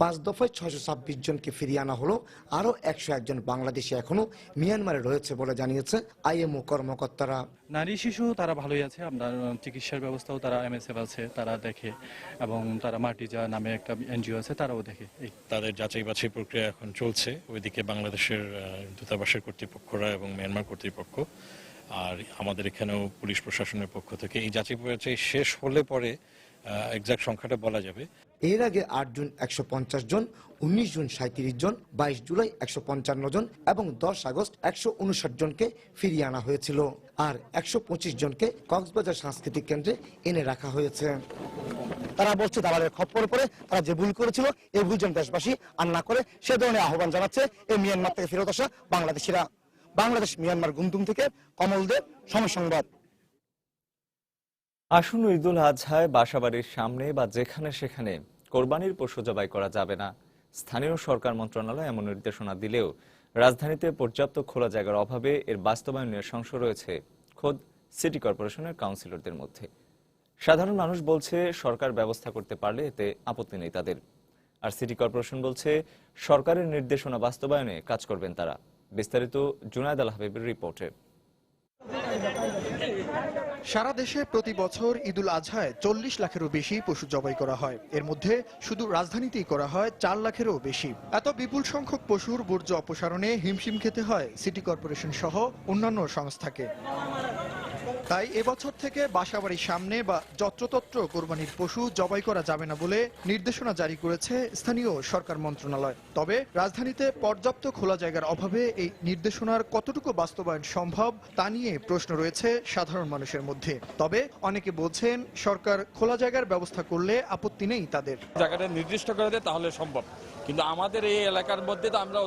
5 দফায় 626 জনকে ফিরিয়ে আনা হলো। আরো 101 জন বাংলাদেশি এখনো মিয়ানমারে রয়েছে বলে জানিয়েছে আইএমও কর্মকর্তারা। নারী শিশু তারা ভালোই আছে, আপনার চিকিৎসার ব্যবস্থাও তারা MSF আছে, তারা দেখে, এবং তারা মাটিজা নামে একটা NGO আছে, তারাও দেখে। তাদের যাচাই বাছাই প্রক্রিয়া এখন চলছে, ওইদিকে বাংলাদেশের দূতাবাসের কর্তৃপক্ষরা এবং মিয়ানমার কর্তৃপক্ষ, আর আমাদের এখানেও পুলিশ প্রশাসনের পক্ষ থেকে এই যাচাই বাছাই শেষ হলে পরে এক্সাক্ট সংখ্যাটা বলা যাবে। এর আগে 8 জুন 150 জন, 19 জুন 37 জন, 22 জুলাই 155 জন এবং 10 আগস্ট 159 জনকে ফিরিয়ে আনা হয়েছিল। আর 125 জনকে কক্সবাজার সাংস্কৃতিক কেন্দ্রে এনে রাখা হয়েছে। তারা বলছে দালালের খপ্পরে পড়ে তারা যে ভুল করেছিল এই ভুল যেন দেশবাসী আর না করে সে ধরনের আহ্বান জানাচ্ছে এই মিয়ানমার থেকে ফেরত আসা বাংলাদেশিরা। বাংলাদেশ মিয়ানমার গুমদুম থেকে কমল দে, সময় সংবাদ। আসন্ন ঈদুল আজহায় বাসাবাড়ির সামনে বা যেখানে সেখানে কোরবানির পশু জবাই করা যাবে না। স্থানীয় সরকার মন্ত্রণালয় এমন নির্দেশনা দিলেও রাজধানীতে পর্যাপ্ত খোলা জায়গার অভাবে এর বাস্তবায়ন নিয়ে সংশয় রয়েছে খোদ সিটি কর্পোরেশনের কাউন্সিলরদের মধ্যে। সাধারণ মানুষ বলছে সরকার ব্যবস্থা করতে পারলে এতে আপত্তি নেই তাদের। আর সিটি কর্পোরেশন বলছে সরকারের নির্দেশনা বাস্তবায়নে কাজ করবেন তারা। বিস্তারিত জুনায়েদ আল হাবিবের রিপোর্টে। সারা দেশে প্রতি বছর ঈদুল আজহায় 40 লাখেরও বেশি পশু জবাই করা হয়। এর মধ্যে শুধু রাজধানীতেই করা হয় 4 লাখেরও বেশি। এত বিপুল সংখ্যক পশুর বর্জ্য অপসারণে হিমশিম খেতে হয় সিটি কর্পোরেশন সহ অন্যান্য সংস্থাকে। তাই এবছর থেকে বাসাবাড়ির সামনে বা যত্রতত্র কোরবানির পশু জবাই করা যাবে না বলে নির্দেশনা জারি করেছে স্থানীয় সরকার মন্ত্রণালয়। তবে রাজধানীতে পর্যাপ্ত খোলা জায়গার অভাবে এই নির্দেশনার কতটুকু বাস্তবায়ন সম্ভব তা নিয়ে প্রশ্ন রয়েছে সাধারণ মানুষের মধ্যে। তবে অনেকে বলছেন সরকার খোলা জায়গার ব্যবস্থা করলে আপত্তি নেই তাদের। জায়গাটা নির্দিষ্ট করে দেয় তাহলে সম্ভব, কিন্তু আমাদের এই এলাকার মধ্যে তো আমরা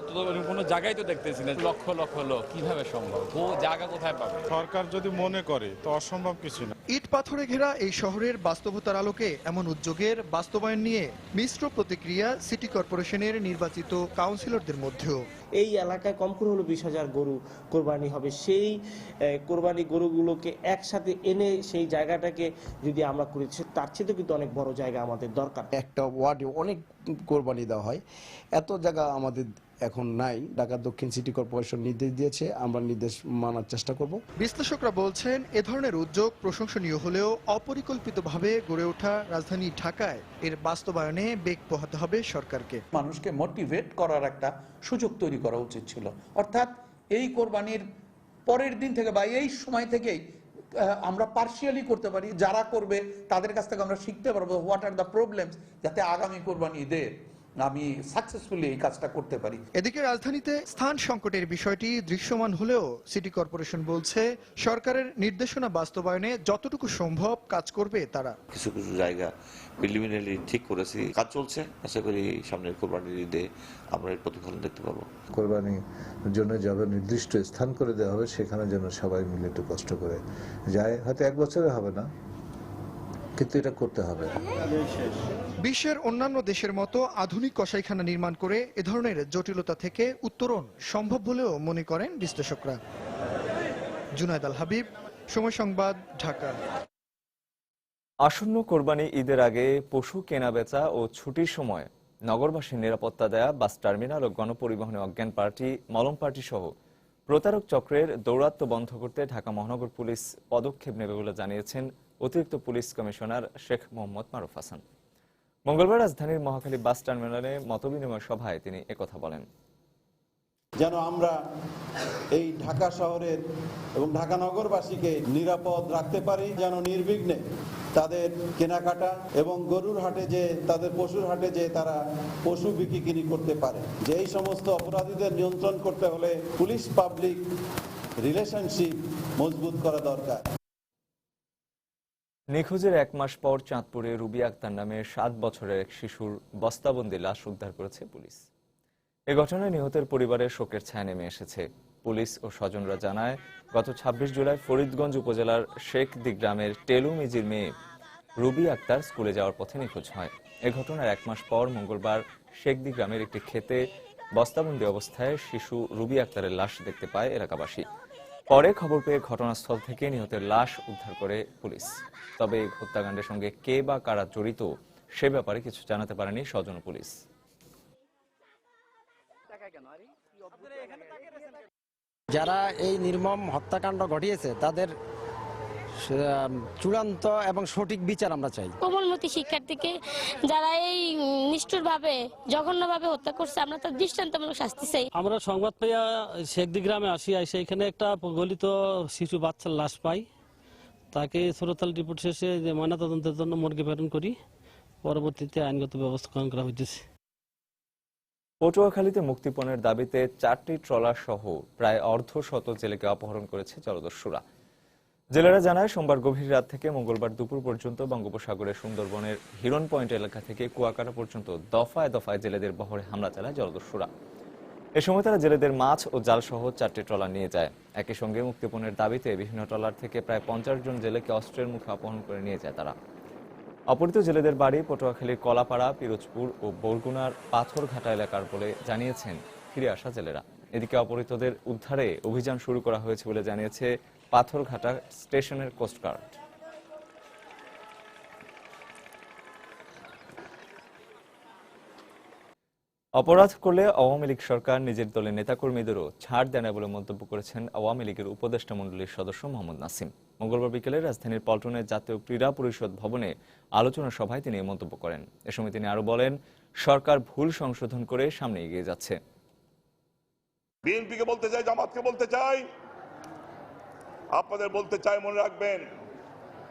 কোনো জায়গায় তো দেখতেছি না। লক্ষ লক্ষ লোক কিভাবে সম্ভব, ও জায়গা কোথায় পাবে? সরকার যদি মনে করে তো অসম্ভব কিছু না। ইট পাথরে ঘেরা এই শহরের বাস্তবতার আলোকে এমন উদ্যোগের বাস্তবায়ন নিয়ে মিশ্র প্রতিক্রিয়া সিটি কর্পোরেশনের নির্বাচিত কাউন্সিলরদের মধ্যেও। এই এলাকায় কম করে হলো 20,000 গরু কোরবানি হবে। সেই কোরবানি গরুগুলোকে একসাথে এনে সেই জায়গাটাকে যদি আমরা করি, তার চেয়ে কিন্তু অনেক বড় জায়গা আমাদের দরকার। একটা ওয়ার্ডে অনেক কোরবানি দেওয়া হয়, এত জায়গা আমাদের এখন নাই। ঢাকা দক্ষিণ সিটি কর্পোরেশন নির্দেশ দিয়েছে, আমরা নির্দেশ মানার চেষ্টা করব। বিশ্লেষকরা বলছেন এ ধরনের উদ্যোগ প্রশংসনীয় হলেও অপরিকল্পিতভাবে গড়ে ওঠা রাজধানী ঢাকায় এর বাস্তবায়নে বেগ পোহাতে হবে সরকারকে। মানুষকে মোটিভেট করার একটা সুযোগ তৈরি করা উচিত ছিল, অর্থাৎ এই কোরবানির পরের দিন থেকে বা এই সময় থেকেই আমরা পার্শিয়ালি করতে পারি, যারা করবে তাদের কাছ থেকে আমরা শিখতে পারবো হোয়াট আর দ্য প্রবলেমস, যাতে আগামী কোরবানি ঈদে আমি সাকসেসফুলি এই কাজটা করতে পারি। এদিকে রাজধানীতে স্থান সংকটের বিষয়টি দৃশ্যমান হলেও সিটি কর্পোরেশন বলছে সরকারের নির্দেশনা বাস্তবায়নে যতটুকু সম্ভব কাজ করবে তারা। কিছু কিছু জায়গা প্রিলিমিনারি ঠিক করেছি, কাজ চলছে। আশা করি সামনের কোরবানির ঈদে আমরা এর প্রতিফলন দেখতে পাবো। কোরবানির জন্য যাবে নির্দিষ্ট স্থান করে দেওয়া হবে, সেখানে যেন সবাই মিলে একটু কষ্ট করে যায়। হয়তো 1 বছরে হবে না, কিন্তু এটা করতে হবে। বিশ্বের অন্যান্য দেশের মতো আধুনিক কসাইখানা নির্মাণ করে এ ধরনের জটিলতা থেকে উত্তরণ সম্ভব বলেও মনে করেন বিশ্লেষকরা। জুনায়েদ আল হাবিব, সময় সংবাদ, ঢাকা। আসন্ন কোরবানি ঈদের আগে পশু কেনাবেচা ও ছুটির সময় নগরবাসীর নিরাপত্তা দেয়া বাস টার্মিনাল ও গণপরিবহনে অজ্ঞান পার্টি, মলম পার্টি সহ প্রতারক চক্রের দৌরাত্ম্য বন্ধ করতে ঢাকা মহানগর পুলিশ পদক্ষেপ নেবে বলে জানিয়েছেন অতিরিক্ত পুলিশ কমিশনার শেখ মোহাম্মদ মারুফ হাসান। মঙ্গলবার রাজধানীর মহাখালী বাস টার্মিনালে মতবিনিময় সভায় তিনি একথা বলেন। যেন আমরা এই ঢাকা শহরের এবং ঢাকা নগরবাসীকে নিরাপদ রাখতে পারি, যেন নির্বিঘ্নে তাদের কেনাকাটা এবং গরুর হাটে যে তাদের পশুর হাটে যে তারা পশু বিক্রি করতে পারে। যে এই সমস্ত অপরাধীদের নিয়ন্ত্রণ করতে হলে পুলিশ পাবলিক রিলেশনশিপ মজবুত করা দরকার। নিখোঁজের 1 মাস পর চাঁদপুরে রুবি আক্তার নামে 7 বছরের এক শিশুর বস্তাবন্দি লাশ উদ্ধার করেছে পুলিশ। এ ঘটনায় নিহতের পরিবারের শোকের ছায়া নেমে এসেছে। পুলিশ ও স্বজনরা জানায়, গত 26 জুলাই ফরিদগঞ্জ উপজেলার শেখদি গ্রামের টেলু মিজির মেয়ে রুবি আক্তার স্কুলে যাওয়ার পথে নিখোঁজ হয়। এ ঘটনার 1 মাস পর মঙ্গলবার শেখদি গ্রামের একটি ক্ষেতে বস্তাবন্দি অবস্থায় শিশু রুবি আক্তারের লাশ দেখতে পায় এলাকাবাসী। পরে খবর পেয়ে ঘটনাস্থল থেকে নিহতের লাশ উদ্ধার করে পুলিশ। তবে এই হত্যাকাণ্ডের সঙ্গে কে বা কারা জড়িত সে ব্যাপারে কিছু জানাতে পারেনি স্বজন পুলিশ। যারা এই নির্মম হত্যাকাণ্ড ঘটিয়েছে তাদের চূড়ান্ত এবং সঠিক বিচার আমরা চাই। কোমলমতি শিক্ষার্থীকে যারা এই নিষ্ঠুরভাবে জঘন্যভাবে হত্যা করছে, আমরা তার দৃষ্টান্তমূলক শাস্তি চাই। আমরা সংবাদ পেয়ে শেখদি গ্রামে আসি, সেইখানে একটা গলিত শিশু বাচ্চার লাশ পাই। তাকে সুরতাল রিপোর্ট শেষে ময়নাতদন্তের জন্য মর্গে প্রেরণ করি। পরবর্তীতে আইনগত ব্যবস্থা গ্রহণ করা হয়েছে। পটুয়াখালীতে মুক্তিপণের দাবিতে 4টি ট্রলার সহ প্রায় অর্ধশত জেলেকে অপহরণ করেছে জলদস্যুরা। জেলেরা জানায়, সোমবার গভীর রাত থেকে মঙ্গলবার দুপুর পর্যন্ত বঙ্গোপসাগরের সুন্দরবনের হিরন পয়েন্ট এলাকা থেকে কুয়াকাটা পর্যন্ত দফায় দফায় জেলেদের বহরে হামলা চালায় জলদস্যুরা। এ সময় তারা জেলেদের মাছ ও জাল সহ 4টি ট্রলার নিয়ে যায়। একই সঙ্গে মুক্তিপণের দাবিতে বিভিন্ন ট্রলার থেকে প্রায় 50 জন জেলেকে অস্ত্রের মুখে অপহরণ করে নিয়ে যায় তারা। অপহৃত জেলেদের বাড়ি পটুয়াখালীর কলাপাড়া, পিরোজপুর ও বরগুনার পাথরঘাটা এলাকার বলে জানিয়েছেন ফিরে আসা জেলেরা। এদিকে অপহৃতদের উদ্ধারে অভিযান শুরু করা হয়েছে বলে জানিয়েছে পাথরঘাটা স্টেশনের কোস্টগার্ড। অপরাধ করলে আওয়ামী লীগ সরকার নিজের দলের নেতাকর্মীদেরও ছাড় দেয় না বলে মন্তব্য করেছেন আওয়ামী লীগের উপদেষ্টা মণ্ডলীর সদস্য মোহাম্মদ নাসিম। মঙ্গলবার বিকেলে রাজধানীর পল্টনের জাতীয় ক্রীড়া পরিষদ ভবনে আলোচনা সভায় তিনি এই মন্তব্য করেন। এ সময় তিনি আরো বলেন, সরকার ভুল সংশোধন করে সামনে এগিয়ে যাচ্ছে। বিএনপিকে বলতে চাই, জামাতকে বলতে চাই, আপনাদের বলতে চাই, মনে রাখবেন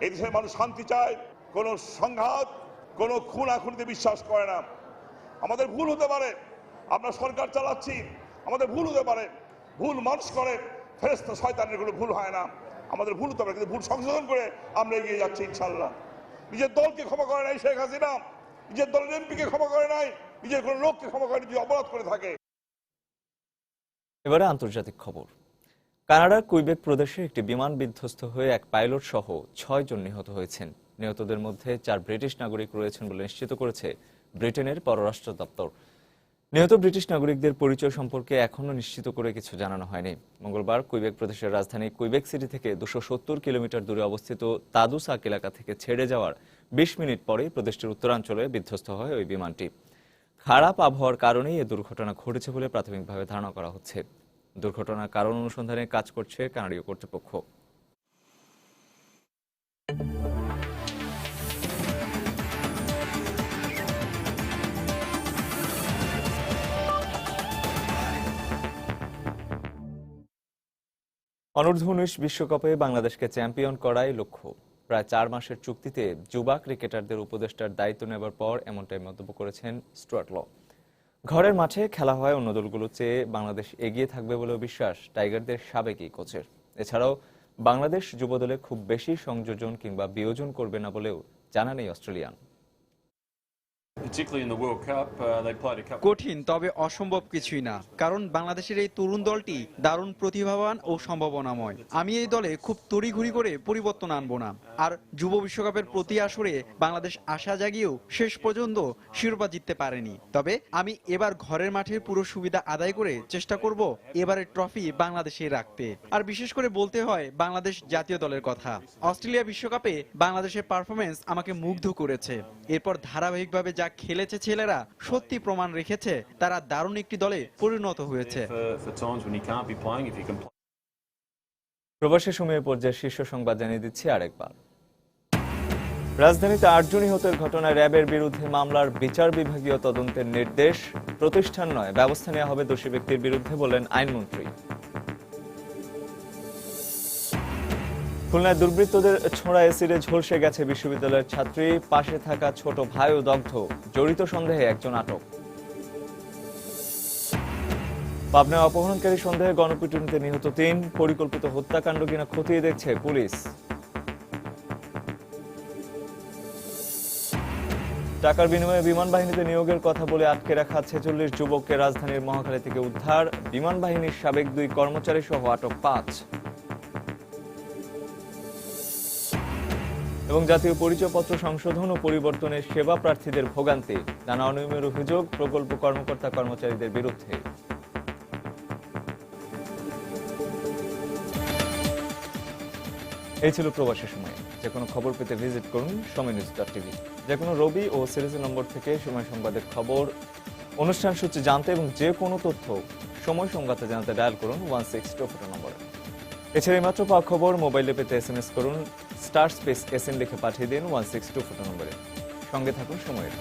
এই দেশের মানুষ শান্তি চায়, কোন সংঘাত, কোন খুনাখুনিতে বিশ্বাস করে না। আমাদের ভুল হতে পারে, আমরা সরকার চালাচ্ছি, আমাদের ভুল হতে পারে, ভুল মানুষ করে, ফেরেশতা শয়তানের কোনো ভুল হয় না। আমাদের ভুল হতে পারে, কিন্তু ভুল সংশোধন করে আমরা এগিয়ে যাচ্ছি ইনশাআল্লাহ। নিজের দলকে ক্ষমা করে নাই শেখ হাসিনা, নিজের দলের এমপিকে ক্ষমা করে নাই, নিজের কোনো লোককে ক্ষমা করে যদি অপরাধ করে থাকে। এবারে আন্তর্জাতিক খবর। কানাডার কুইবেক প্রদেশে একটি বিমান বিধ্বস্ত হয়ে এক পাইলট সহ 6 জন নিহত হয়েছেন। নিহতদের মধ্যে 4 ব্রিটিশ নাগরিক রয়েছেন বলে নিশ্চিত করেছে ব্রিটেনের পররাষ্ট্র দপ্তর। নিহত ব্রিটিশ নাগরিকদের পরিচয় সম্পর্কে এখনও নিশ্চিত করে কিছু জানানো হয়নি। মঙ্গলবার কুইবেক প্রদেশের রাজধানী কুইবেক সিটি থেকে 270 কিলোমিটার দূরে অবস্থিত তাদুসাক এলাকা থেকে ছেড়ে যাওয়ার 20 মিনিট পরেই প্রদেশটির উত্তরাঞ্চলে বিধ্বস্ত হয় ওই বিমানটি। খারাপ আবহাওয়ার কারণেই এ দুর্ঘটনা ঘটেছে বলে প্রাথমিকভাবে ধারণা করা হচ্ছে। দুর্ঘটনার কারণ অনুসন্ধানে কাজ করছে কানাডীয় কর্তৃপক্ষ। অনূর্ধ্ব-19 বিশ্বকাপে বাংলাদেশকে চ্যাম্পিয়ন করাই লক্ষ্য। প্রায় 4 মাসের চুক্তিতে যুবা ক্রিকেটারদের উপদেষ্টার দায়িত্ব নেবার পর এমনটাই মন্তব্য করেছেন স্টুয়ার্ট ল। ঘরের মাঠে খেলা হয় অন্য দলগুলোর চেয়ে বাংলাদেশ এগিয়ে থাকবে বলেও বিশ্বাস টাইগারদের সাবেক এই কোচের। এছাড়াও বাংলাদেশ যুবদলে খুব বেশি সংযোজন কিংবা বিয়োজন করবে না বলেও জানান এই অস্ট্রেলিয়ান। কঠিন তবে অসম্ভব কিছুই না, কারণ বাংলাদেশের এই তরুণ দলটি দারুণ প্রতিভাবান ও সম্ভাবনাময়। আমি এই দলে খুব তড়িঘড়ি করে পরিবর্তন আনবো না। আর যুব বিশ্বকাপের প্রতি আসরে বাংলাদেশ আশা জাগিয়েও শেষ পর্যন্ত শিরোপা জিততে পারেনি। তবে আমি এবার ঘরের মাঠের পুরো সুবিধা আদায় করে চেষ্টা করব এবারের ট্রফি বাংলাদেশে রাখতে। আর বিশেষ করে বলতে হয় বাংলাদেশ জাতীয় দলের কথা। অস্ট্রেলিয়া বিশ্বকাপে বাংলাদেশের পারফরমেন্স আমাকে মুগ্ধ করেছে। এরপর ধারাবাহিকভাবে যা খেলেছে ছেলেরা সত্যি প্রমাণ রেখেছে তারা দারুণ একটি দলে পরিণত হয়েছে। প্রবাসী সময়ের পর্যায়ে শীর্ষ সংবাদ জানিয়ে দিচ্ছি আরেকবার। রাজধানীতে 8 জন নিহতের ঘটনায় র্যাবের বিরুদ্ধে মামলার বিচার বিভাগীয় তদন্তের নির্দেশ। প্রতিষ্ঠান নয়, ব্যবস্থা নেওয়া হবে দোষী ব্যক্তির বিরুদ্ধে বললেন আইনমন্ত্রী। খুলনায় দুর্বৃত্তদের ছোড়া এসিডে ঝলসে গেছে বিশ্ববিদ্যালয়ের ছাত্রী। পাশে থাকা ছোট ভাইও দগ্ধ, জড়িত সন্দেহে একজন আটক। পাবনায় অপহরণকারী সন্দেহে গণপিটুনিতে নিহত 3। পরিকল্পিত হত্যাকাণ্ড কিনা খতিয়ে দেখছে পুলিশ। টাকার বিনিময়ে বিমান বাহিনীতে নিয়োগের কথা বলে আটকে রাখা 46 যুবককে রাজধানীর মহাখালী থেকে উদ্ধার। বিমান বাহিনীর সাবেক 2 কর্মচারী সহ আটক 5। এবং জাতীয় পরিচয়পত্র সংশোধন ও পরিবর্তনের সেবা প্রার্থীদের ভোগান্তি, নানা অনিয়মের অভিযোগ প্রকল্প কর্মকর্তা কর্মচারীদের বিরুদ্ধে। এই ছিল প্রবাসী সময়। যে কোনো খবর পেতে ভিজিট করুন সময়নিউজ.টিভি। যে কোনো রবি ও সিরিজের নম্বর থেকে সময় সংবাদের খবর, অনুষ্ঠান সূচি জানতে এবং যে কোনো তথ্য সময় সংবাদে জানতে ডায়াল করুন 1624 নম্বরে। এছাড়া মাত্র পাওয়া খবর মোবাইলে পেতে SMS করুন *SN লিখে পাঠিয়ে দিন 1624 নম্বরে। সঙ্গে থাকুন সময়ের।